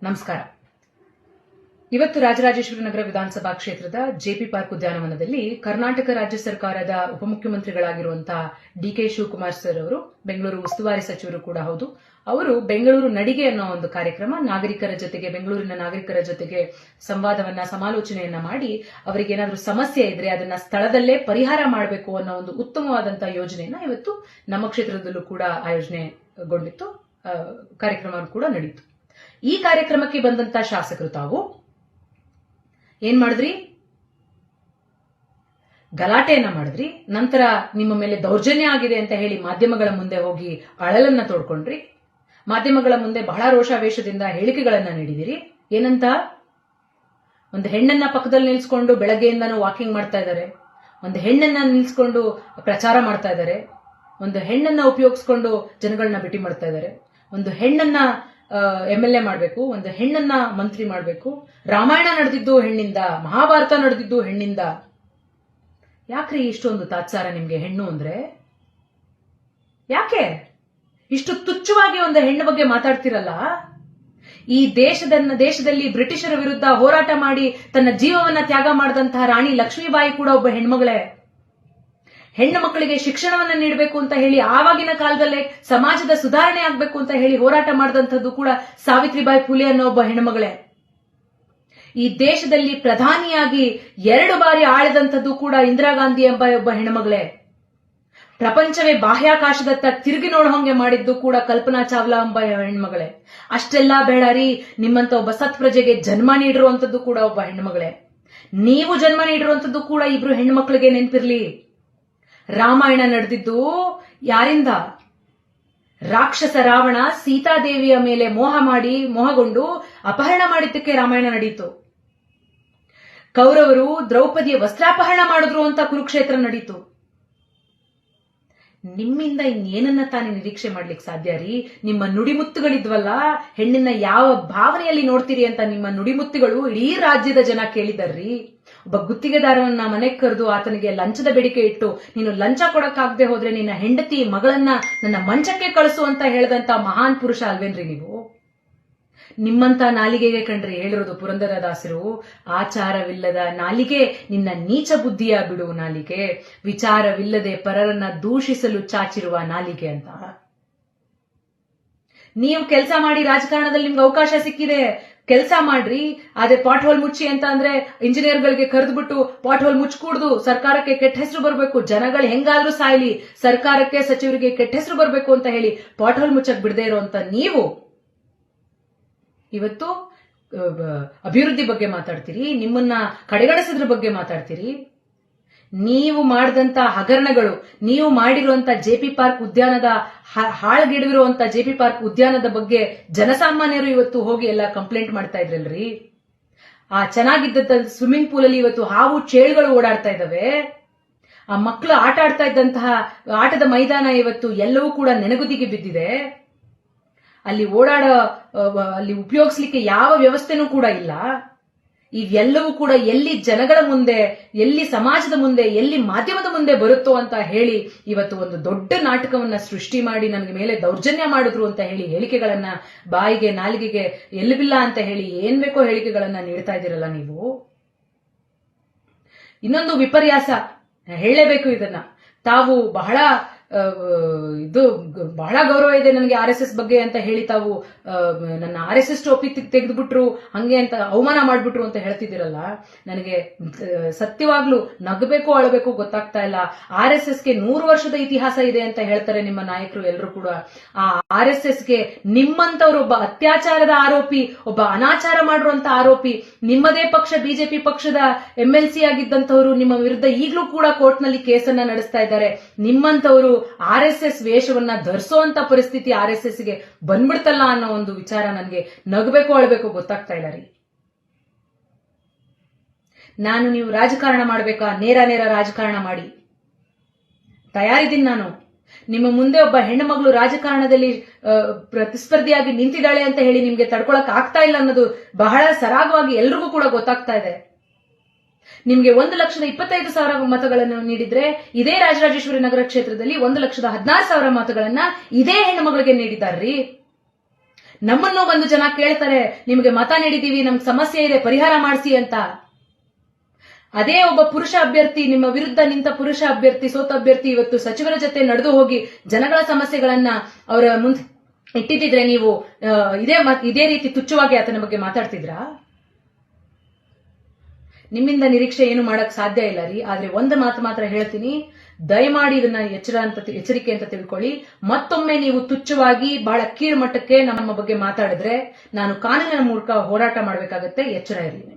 ನಮಸ್ಕಾರ. ಇವತ್ತು ರಾಜರಾಜೇಶ್ವರಿ ನಗರ ವಿಧಾನಸಭಾ ಕ್ಷೇತ್ರದ ಜೆಪಿ ಪಾರ್ಕ್ ಉದ್ಯಾನವನದಲ್ಲಿ ಕರ್ನಾಟಕ ರಾಜ್ಯ ಸರ್ಕಾರದ ಉಪಮುಖ್ಯಮಂತ್ರಿಗಳಾಗಿರುವಂತಹ ಡಿಕೆ ಶಿವಕುಮಾರ್ ಸರ್ ಅವರು, ಬೆಂಗಳೂರು ಉಸ್ತುವಾರಿ ಸಚಿವರು ಕೂಡ ಹೌದು, ಅವರು ಬೆಂಗಳೂರು ನಡಿಗೆ ಅನ್ನೋ ಒಂದು ಕಾರ್ಯಕ್ರಮ ಬೆಂಗಳೂರಿನ ನಾಗರಿಕರ ಜೊತೆಗೆ ಸಂವಾದವನ್ನ ಸಮಾಲೋಚನೆಯನ್ನ ಮಾಡಿ ಅವರಿಗೆ ಏನಾದರೂ ಸಮಸ್ಯೆ ಇದ್ರೆ ಅದನ್ನ ಸ್ಥಳದಲ್ಲೇ ಪರಿಹಾರ ಮಾಡಬೇಕು ಅನ್ನೋ ಒಂದು ಉತ್ತಮವಾದಂತಹ ಯೋಜನೆಯನ್ನ ಇವತ್ತು ನಮ್ಮ ಕ್ಷೇತ್ರದಲ್ಲೂ ಕೂಡ ಆಯೋಜನೆಗೊಂಡಿತ್ತು. ಕಾರ್ಯಕ್ರಮ ಕೂಡ ನಡೆಯಿತು. ಈ ಕಾರ್ಯಕ್ರಮಕ್ಕೆ ಬಂದಂತ ಶಾಸಕರು ತಾವು ಏನ್ ಮಾಡಿದ್ರಿ? ಗಲಾಟೆಯನ್ನ ಮಾಡಿದ್ರಿ. ನಂತರ ನಿಮ್ಮ ಮೇಲೆ ದೌರ್ಜನ್ಯ ಆಗಿದೆ ಅಂತ ಹೇಳಿ ಮಾಧ್ಯಮಗಳ ಮುಂದೆ ಹೋಗಿ ಅಳಲನ್ನ ತೋಡ್ಕೊಂಡ್ರಿ. ಮಾಧ್ಯಮಗಳ ಮುಂದೆ ಬಹಳ ರೋಷಾವೇಶದಿಂದ ಹೇಳಿಕೆಗಳನ್ನ ನೀಡಿದಿರಿ. ಏನಂತ? ಒಂದು ಹೆಣ್ಣನ್ನ ಪಕ್ಕದಲ್ಲಿ ನಿಲ್ಸ್ಕೊಂಡು ಬೆಳಗ್ಗೆಯಿಂದನೂ ವಾಕಿಂಗ್ ಮಾಡ್ತಾ ಇದ್ದಾರೆ, ಒಂದು ಹೆಣ್ಣನ್ನ ನಿಲ್ಸ್ಕೊಂಡು ಪ್ರಚಾರ ಮಾಡ್ತಾ ಇದ್ದಾರೆ, ಒಂದು ಹೆಣ್ಣನ್ನ ಉಪಯೋಗಿಸ್ಕೊಂಡು ಜನಗಳನ್ನ ಭೇಟಿ ಮಾಡ್ತಾ ಇದ್ದಾರೆ, ಒಂದು ಹೆಣ್ಣನ್ನ MLA ಮಾಡಬೇಕು, ಒಂದು ಹೆಣ್ಣನ್ನ ಮಂತ್ರಿ ಮಾಡಬೇಕು, ರಾಮಾಯಣ ನಡೆದಿದ್ದು ಹೆಣ್ಣಿಂದ, ಮಹಾಭಾರತ ನಡೆದಿದ್ದು ಹೆಣ್ಣಿಂದ. ಯಾಕ್ರಿ ಇಷ್ಟೊಂದು ತಾತ್ಸಾರ ನಿಮ್ಗೆ ಹೆಣ್ಣು ಅಂದ್ರೆ? ಯಾಕೆ ಇಷ್ಟು ತುಚ್ಛವಾಗಿ ಒಂದು ಹೆಣ್ಣು ಬಗ್ಗೆ ಮಾತಾಡ್ತಿರಲ್ಲ? ಈ ದೇಶದಲ್ಲಿ ಬ್ರಿಟಿಷರ ವಿರುದ್ಧ ಹೋರಾಟ ಮಾಡಿ ತನ್ನ ಜೀವವನ್ನ ತ್ಯಾಗ ಮಾಡಿದಂತಹ ರಾಣಿ ಲಕ್ಷ್ಮೀಬಾಯಿ ಕೂಡ ಒಬ್ಬ ಹೆಣ್ಮಗಳೇ. ಹೆಣ್ಣು ಮಕ್ಕಳಿಗೆ ಶಿಕ್ಷಣವನ್ನ ನೀಡಬೇಕು ಅಂತ ಹೇಳಿ ಆವಾಗಿನ ಕಾಲದಲ್ಲೇ ಸಮಾಜದ ಸುಧಾರಣೆ ಆಗ್ಬೇಕು ಅಂತ ಹೇಳಿ ಹೋರಾಟ ಮಾಡಿದಂಥದ್ದು ಕೂಡ ಸಾವಿತ್ರಿಬಾಯಿ ಫುಲೆ ಅನ್ನೋ ಒಬ್ಬ ಹೆಣ್ಮಗಳೇ. ಈ ದೇಶದಲ್ಲಿ ಪ್ರಧಾನಿಯಾಗಿ 2 ಬಾರಿ ಆಳಿದಂಥದ್ದು ಕೂಡ ಇಂದಿರಾ ಗಾಂಧಿ ಎಂಬ ಒಬ್ಬ ಹೆಣ್ಮಗಳೇ. ಪ್ರಪಂಚವೇ ಬಾಹ್ಯಾಕಾಶದತ್ತ ತಿರುಗಿ ನೋಡೋಂಗೆ ಮಾಡಿದ್ದು ಕೂಡ ಕಲ್ಪನಾ ಚಾವ್ಲಾ ಎಂಬ ಹೆಣ್ಮಗಳೇ. ಅಷ್ಟೆಲ್ಲ ಬೇಡಾರಿ, ನಿಮ್ಮಂತ ಒಬ್ಬ ಸತ್ಪ್ರಜೆಗೆ ಜನ್ಮ ನೀಡಿರುವಂತದ್ದು ಕೂಡ ಒಬ್ಬ ಹೆಣ್ಮಗಳೇ. ನೀವು ಜನ್ಮ ನೀಡಿರುವಂತದ್ದು ಕೂಡ 2 ಹೆಣ್ಮಕ್ಳಿಗೆ ನೆನಪಿರ್ಲಿ. ರಾಮಾಯಣ ನಡೆದಿದ್ದು ಯಾರಿಂದ? ರಾಕ್ಷಸ ರಾವಣ ಸೀತಾದೇವಿಯ ಮೇಲೆ ಮೋಹಗೊಂಡು ಅಪಹರಣ ಮಾಡಿದ್ದಕ್ಕೆ ರಾಮಾಯಣ ನಡೆಯಿತು. ಕೌರವರು ದ್ರೌಪದಿಯ ವಸ್ತ್ರಾಪಹರಣ ಮಾಡಿದ್ರು ಅಂತ ಕುರುಕ್ಷೇತ್ರ ನಡೀತು. ನಿಮ್ಮಿಂದ ಇನ್ನೇನನ್ನ ತಾನೇ ನಿರೀಕ್ಷೆ ಮಾಡ್ಲಿಕ್ಕೆ ಸಾಧ್ಯ ರೀ? ನಿಮ್ಮ ನುಡಿಮುತ್ತುಗಳಿದ್ವಲ್ಲ, ಹೆಣ್ಣನ್ನ ಯಾವ ಭಾವನೆಯಲ್ಲಿ ನೋಡ್ತೀರಿ ಅಂತ ನಿಮ್ಮ ನುಡಿಮುತ್ತುಗಳು ಇಡೀ ರಾಜ್ಯದ ಜನ ಕೇಳಿದಾರ್ರಿ. ಒಬ್ಬ ಗುತ್ತಿಗೆದಾರನನ್ನ ಮನೆಗೆ ಕರೆದು ಆತನಿಗೆ ಲಂಚದ ಬೇಡಿಕೆ ಇಟ್ಟು, ನೀನು ಲಂಚ ಕೊಡಕ್ಕಾಗದೆ ಹೋದ್ರೆ ನಿನ್ನ ಹೆಂಡತಿ ಮಗಳನ್ನ ನನ್ನ ಮಂಚಕ್ಕೆ ಕಳಿಸು ಅಂತ ಹೇಳಿದಂತ ಮಹಾನ್ ಪುರುಷ ಅಲ್ವೇನ್ರಿ ನೀವು? ನಿಮ್ಮಂತ ನಾಲಿಗೆಗೆ ಕಂಡ್ರಿ ಹೇಳಿರೋದು ಪುರಂದರದಾಸರು, ಆಚಾರವಿಲ್ಲದ ನಾಲಿಗೆ ನಿನ್ನ ನೀಚ ಬುದ್ಧಿಯ ಬಿಡು ನಾಲಿಗೆ, ವಿಚಾರವಿಲ್ಲದೆ ಪರರನ್ನ ದೂಷಿಸಲು ಚಾಚಿರುವ ನಾಲಿಗೆ ಅಂತ. ನೀವು ಕೆಲಸ ಮಾಡಿ ರಾಜಕಾರಣದಲ್ಲಿ ನಿಮ್ಗೆ ಅವಕಾಶ ಸಿಕ್ಕಿದೆ, ಕೆಲಸ ಮಾಡ್ರಿ. ಆದ್ರೆ ಪಾಟ್ ಹೋಲ್ ಮುಚ್ಚಿ ಅಂತ ಅಂದ್ರೆ ಇಂಜಿನಿಯರ್ಗಳಿಗೆ ಕರೆದ್ಬಿಟ್ಟು ಪಾಟ್ ಹೋಲ್ ಮುಚ್ಕೂಡ್ದು, ಸರ್ಕಾರಕ್ಕೆ ಕೆಟ್ಟ ಹೆಸರು ಬರಬೇಕು, ಜನಗಳು ಹೆಂಗಾದ್ರೂ ಸಾಯ್ಲಿ, ಸರ್ಕಾರಕ್ಕೆ ಸಚಿವರಿಗೆ ಕೆಟ್ಟ ಹೆಸರು ಬರಬೇಕು ಅಂತ ಹೇಳಿ ಪಾಟ್ ಹೋಲ್ ಮುಚ್ಚಕ್ ಬಿಡದೆ ಇರುವಂತ ನೀವು ಇವತ್ತು ಅಭಿವೃದ್ಧಿ ಬಗ್ಗೆ ಮಾತಾಡ್ತೀರಿ, ನಿಮ್ಮನ್ನ ಕಡೆಗಣಿಸಿದ್ರ ಬಗ್ಗೆ ಮಾತಾಡ್ತೀರಿ. ನೀವು ಮಾಡಿದಂತ ಹಗರಣಗಳು, ನೀವು ಮಾಡಿರುವಂತ ಜೆಪಿ ಪಾರ್ಕ್ ಉದ್ಯಾನದ ಹಾಳ್ಗಿಡಿರುವಂತ ಜೆಪಿ ಪಾರ್ಕ್ ಉದ್ಯಾನದ ಬಗ್ಗೆ ಜನಸಾಮಾನ್ಯರು ಇವತ್ತು ಹೋಗಿ ಎಲ್ಲ ಕಂಪ್ಲೇಂಟ್ ಮಾಡ್ತಾ ಇದ್ರಲ್ರಿ. ಆ ಚೆನ್ನಾಗಿದ್ದ ಸ್ವಿಮ್ಮಿಂಗ್ ಪೂಲ್ ಅಲ್ಲಿ ಇವತ್ತು ಹಾವು ಚೇಳುಗಳು ಓಡಾಡ್ತಾ ಇದಾವೆ. ಆ ಮಕ್ಕಳು ಆಟ ಆಡ್ತಾ ಇದ್ದಂತಹ ಆಟದ ಮೈದಾನ ಇವತ್ತು ಎಲ್ಲವೂ ಕೂಡ ನೆನಗುದಿಗೆ ಬಿದ್ದಿದೆ. ಅಲ್ಲಿ ಅಲ್ಲಿ ಉಪಯೋಗಿಸ್ಲಿಕ್ಕೆ ಯಾವ ವ್ಯವಸ್ಥೆನೂ ಕೂಡ ಇಲ್ಲ. ಇವೆಲ್ಲವೂ ಕೂಡ ಎಲ್ಲಿ ಜನಗಳ ಮುಂದೆ, ಎಲ್ಲಿ ಸಮಾಜದ ಮುಂದೆ, ಎಲ್ಲಿ ಮಾಧ್ಯಮದ ಮುಂದೆ ಬರುತ್ತೋ ಅಂತ ಹೇಳಿ ಇವತ್ತು ಒಂದು ದೊಡ್ಡ ನಾಟಕವನ್ನ ಸೃಷ್ಟಿ ಮಾಡಿ ನನಗೆ ಮೇಲೆ ದೌರ್ಜನ್ಯ ಮಾಡಿದ್ರು ಅಂತ ಹೇಳಿ ಹೇಳಿಕೆಗಳನ್ನ ಬಾಯಿಗೆ ನಾಲಿಗೆಗೆ ಎಲ್ಲಿಬಿಲ್ಲ ಅಂತ ಹೇಳಿ ಏನ್ ಬೇಕೋ ಹೇಳಿಕೆಗಳನ್ನ ನೀಡ್ತಾ ಇದ್ದೀರಲ್ಲ ನೀವು. ಇನ್ನೊಂದು ವಿಪರ್ಯಾಸ ಹೇಳಲೇಬೇಕು ಇದನ್ನ. ತಾವು ಬಹಳ ಗೌರವ ಇದೆ ನನಗೆ RSS ಬಗ್ಗೆ ಅಂತ ಹೇಳಿ ತಾವು ನನ್ನ RSS ಟೋಪಿ ತೆಗೆದುಬಿಟ್ರು, ಹಂಗೆ ಅಂತ ಅವಮಾನ ಮಾಡ್ಬಿಟ್ರು ಅಂತ ಹೇಳ್ತಿದ್ದೀರಲ್ಲ. ನನಗೆ ಸತ್ಯವಾಗ್ಲೂ ನಗಬೇಕು ಅಳಬೇಕು ಗೊತ್ತಾಗ್ತಾ ಇಲ್ಲ. RSSಗೆ 100 ವರ್ಷದ ಇತಿಹಾಸ ಇದೆ ಅಂತ ಹೇಳ್ತಾರೆ ನಿಮ್ಮ ನಾಯಕರು ಎಲ್ಲರೂ ಕೂಡ. ಆ RSSಗೆ ನಿಮ್ಮಂತವ್ರು ಒಬ್ಬ ಅತ್ಯಾಚಾರದ ಆರೋಪಿ, ಒಬ್ಬ ಅನಾಚಾರ ಮಾಡಿರುವಂತ ಆರೋಪಿ, ನಿಮ್ಮದೇ ಪಕ್ಷ ಬಿಜೆಪಿ ಪಕ್ಷದ MLC ಆಗಿದ್ದಂತವರು ನಿಮ್ಮ ವಿರುದ್ಧ ಈಗಲೂ ಕೂಡ ಕೋರ್ಟ್ ನಲ್ಲಿ ಕೇಸನ್ನ ನಡೆಸ್ತಾ ಇದ್ದಾರೆ. ನಿಮ್ಮಂತವರು RSS ವೇಷವನ್ನ ಧರಿಸುವಂತ ಪರಿಸ್ಥಿತಿ RSSಗೆ ಬಂದ್ಬಿಡ್ತಲ್ಲ ಅನ್ನೋ ಒಂದು ವಿಚಾರ ನನಗೆ ನಗಬೇಕು ಅಳಬೇಕು ಗೊತ್ತಾಗ್ತಾ ಇಲ್ಲ ರೀ. ನೀವು ರಾಜಕಾರಣ ಮಾಡ್ಬೇಕಾ? ನೇರ ರಾಜಕಾರಣ ಮಾಡಿ, ತಯಾರಿದ್ದೀನಿ ನಾನು. ನಿಮ್ಮ ಮುಂದೆ ಒಬ್ಬ ಹೆಣ್ಣು ಮಗಳು ರಾಜಕಾರಣದಲ್ಲಿ ಪ್ರತಿಸ್ಪರ್ಧಿಯಾಗಿ ನಿಂತಿದ್ದಾಳೆ ಅಂತ ಹೇಳಿ ನಿಮ್ಗೆ ತಡ್ಕೊಳಕ್ ಆಗ್ತಾ ಇಲ್ಲ ಅನ್ನೋದು ಬಹಳ ಸರಾಗವಾಗಿ ಎಲ್ರಿಗೂ ಕೂಡ ಗೊತ್ತಾಗ್ತಾ ಇದೆ. ನಿಮ್ಗೆ 1,25,000 ಮತಗಳನ್ನು ನೀಡಿದ್ರೆ ಇದೇ ರಾಜರಾಜೇಶ್ವರಿ ನಗರ ಕ್ಷೇತ್ರದಲ್ಲಿ 1,16,000 ಮತಗಳನ್ನ ಇದೇ ಹೆಣ್ಣು ಮಗಳಿಗೆ ನೀಡಿದಾರ್ರಿ. ನಮ್ಮನ್ನು ಬಂದು ಜನ ಕೇಳ್ತಾರೆ, ನಿಮಗೆ ಮತ ನೀಡಿದೀವಿ, ನಮ್ಗೆ ಸಮಸ್ಯೆ ಇದೆ, ಪರಿಹಾರ ಮಾಡಿಸಿ ಅಂತ. ಅದೇ ಒಬ್ಬ ಪುರುಷ ಅಭ್ಯರ್ಥಿ, ನಿಮ್ಮ ವಿರುದ್ಧ ನಿಂತ ಪುರುಷ ಅಭ್ಯರ್ಥಿ, ಸೋತ ಅಭ್ಯರ್ಥಿ ಇವತ್ತು ಸಚಿವರ ಜೊತೆ ನಡೆದು ಹೋಗಿ ಜನಗಳ ಸಮಸ್ಯೆಗಳನ್ನ ಅವರ ಮುಂದೆ ಇಟ್ಟಿದ್ರೆ ನೀವು ಇದೇ ರೀತಿ ತುಚ್ಛವಾಗಿ ಆತನ ಬಗ್ಗೆ ಮಾತಾಡ್ತಿದ್ರಾ? ನಿಮ್ಮಿಂದ ನಿರೀಕ್ಷೆ ಏನು ಮಾಡಕ್ ಸಾಧ್ಯ ಇಲ್ಲ ರೀ. ಆದ್ರೆ ಒಂದು ಮಾತು ಮಾತ್ರ ಹೇಳ್ತೀನಿ, ದಯಮಾಡಿ ಇದನ್ನ ಎಚ್ಚರಿಕೆ ಅಂತ ತಿಳ್ಕೊಳ್ಳಿ. ಮತ್ತೊಮ್ಮೆ ನೀವು ತುಚ್ಛವಾಗಿ ಬಹಳ ಕೀಳು ಮಟ್ಟಕ್ಕೆ ನಮ್ಮ ಬಗ್ಗೆ ಮಾತಾಡಿದ್ರೆ ನಾನು ಕಾನೂನಿನ ಮೂಲಕ ಹೋರಾಟ ಮಾಡಬೇಕಾಗತ್ತೆ. ಎಚ್ಚರ ಇರಲಿ.